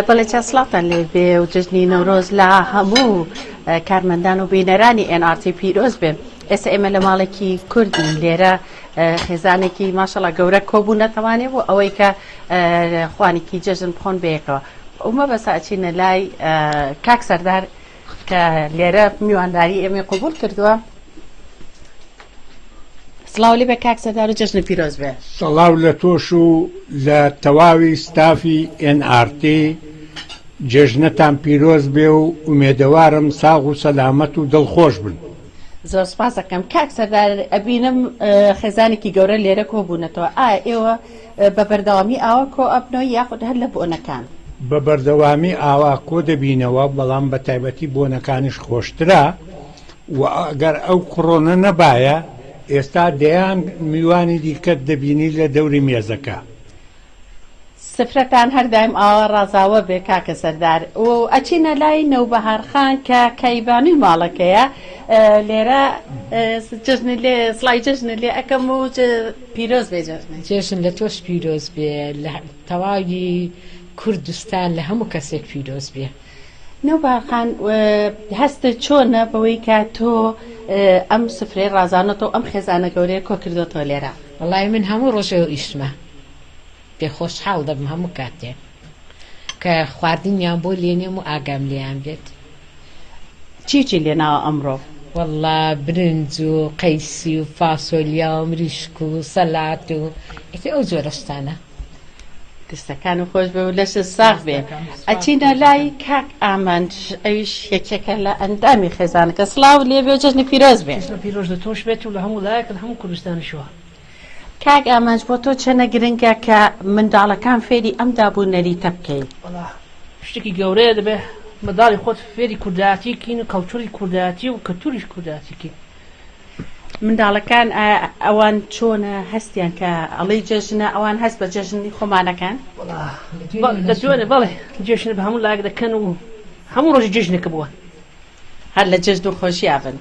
بەڵێ چاسڵاتان لێبێ و جژنی نەورۆز لە هەموو کارمەندان و بینەرانی NRT پیرۆز بێ. ئێستا ئێمە لە ماڵێکی کوردین لێرە خێزانێکی ماشەڵا گەورە کۆبوو نەتەوانێ بۆ ئەوەی کە خوانێکی جەژن بخۆن بەیەکەوە. ئەومە بەسا ئەچینە لای کاک سەردار کە لێرە میوانداری ئێمە قبول کردووە. سڵاو لێ بە کاک سەردار و جەژن پیرۆز بێ. سەڵاو لە تۆش و لە تەواوی ستافی NRT جێژنەتان پیرۆز بێ و ئومێدەوارم ساغ و سەلامەت و دڵخۆش بن. زۆر سپاس دەکەم کاک سەردار ئەبینم خێزانێکی گەورە لێرە کۆبوونەتەوە. ئایا ئێوە بە بەردەوامی ئاوا کۆ ئەبنەوە یاخود هەر لە بۆنەکان؟ بە بەردەوامی ئاوا کۆ دەبینەوە بەڵام بە تایبەتی بۆنەکانیش خۆشترا و ئەگەر ئەو کڕۆنە نەبایە ئێستا دەیان میوانی دیکەت دەبینی لە دەوری مێزەکە. سفرەتان هەردایم ئاوا ڕازاوە بێ کاکە سەردار و ئەچینە لای نەوبەهارخان کە کەیبانی ماڵەکەیە لێرە جژن لێ سڵای جژن لێ ئەەکەم و پیرۆز بێ جێژن لە تۆش پیرۆز بێ لە تەواوی کوردستان لە هەموو کەسێک پیرۆز بێ. نەوبەهارخان هەستە چۆنە بەوەی کە تۆ ئەم سفرەی ڕازانەتەوە ئەم خێزانە گەورەیە کۆ کردوتەوە لێرە؟ وەڵای من هەموو ڕۆژێ ئیشتمە پێخۆشحاڵ دەبم هەموو کاتێک کە خواردنیان بۆ لێنێم و ئاگام لێیان بێت. چی لێناوە ئەمڕۆ؟ وەڵا برنج و قەیسی و فاسۆلیا و مریشک و سەلات و ئەو جۆرەشتانە. دەستەکان و خۆش بێ و لەش ساغ بێ. ئەچینە لای کاک ئامانج ئەویش یەکێکە لە ئەندامی خێزانەکە. سڵاو لێ بێ و جەژنی پیرۆز بێ. پیرۆز لە تۆش بێت و لە هەموو لایەکە هەموو کوردستانیشەوە. کاک ئامانج بۆ تۆ چەنە گرنگە کە منداڵەکان فێری ئەم دابوونەریتە بکەین؟ شتێکی گەورەیە دەبێ مەداڵی خۆت فێری کوردایەتیکین و کەڵتوری کوردایەتی و کەلتوریش کوردایەتیکین. منداڵەکان ئەوان چۆنە هەستیان کە ئەڵەی جەژنە ئەوان هەست بە جەژنی خۆمانەکان؟ دەتوانێت بەڵێ جێژن بە هەموو لایەک دەکەن و هەموو ڕۆژی جێژنێکە بووە هەر لە جەژن و خۆشییابن.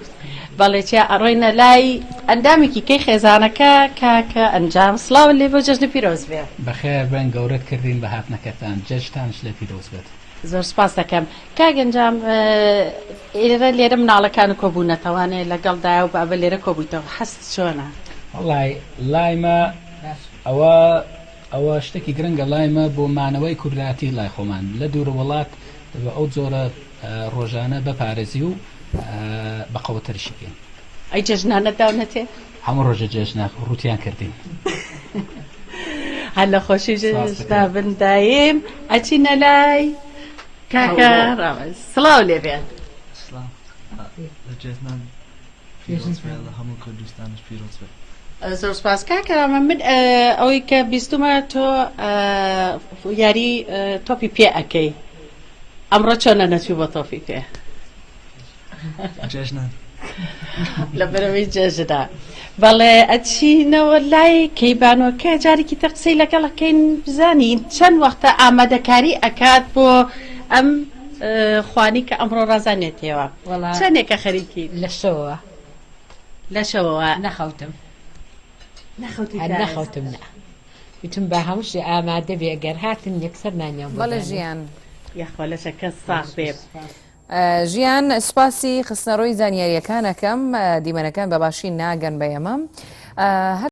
بەڵێ چیا ئەڕۆینە لای ئەندامێکی کەی خێزانەکە کاکە ئەنجام. سڵاو لێ بۆ جەژن پیرۆز بێ. بەخێر بن گەورەت کردین بە هاتنەکەتان جەژتانش لە پیرۆز بێت. زۆر سپاس دەکەم. کاک ئەنجام ئێرە لێرە مناڵەکان کۆبوونەتەوانێت لەگەڵدایە و بابە لێرە کۆبوویتەوە هەست چۆنە؟ وەڵای لایمە ئەوە شتێکی گرنگە لایمە بۆ مانەوەی کوردایەتی لای خۆمان لە دوورە وڵات بە ئەو جۆرە ڕۆژانە بەپارێزی و بەقەوەتەرشی بکەین. ئەی جەژنانە داونەتێ؟ هەموو ڕۆژە جێژنە ڕوتیان کردین. هەر لە خۆشی جێژنا بندایم. ئەچینە لای کاکە سڵاو لێ بێن. زۆر سپاس کاکەرامە. من ئەوەی کە بیستمە تۆ یاری تۆپی پێ ئەەکەی ئەمڕۆ چۆنە نەچوو بە تۆپی پێ؟ لە بەرەوەی جێژدا. بەڵێ ئەچینەوە لای کەیبانەوەکە جارێکی تە قسەی لەگەڵەکەین بزانین چەند وەختە ئامادەکاری ئەکات بۆ ئەم خوانی کە ئەمڕۆ ڕازانێتەوە؟ چەندێکە خەریکی؟ لەشەوە نەخەوتم نە وتم بە هەمووشی ئامادە بێ ئەگەر هاتن یەکسەر نانیان بەڵێ ژیان یاخوا لەشەکە ساغ بێ. ژیان سوپاسی خستنەڕۆی زانیاریەکانەکەم دیمەنەکان بەباشی ناگەن بە ئێمە.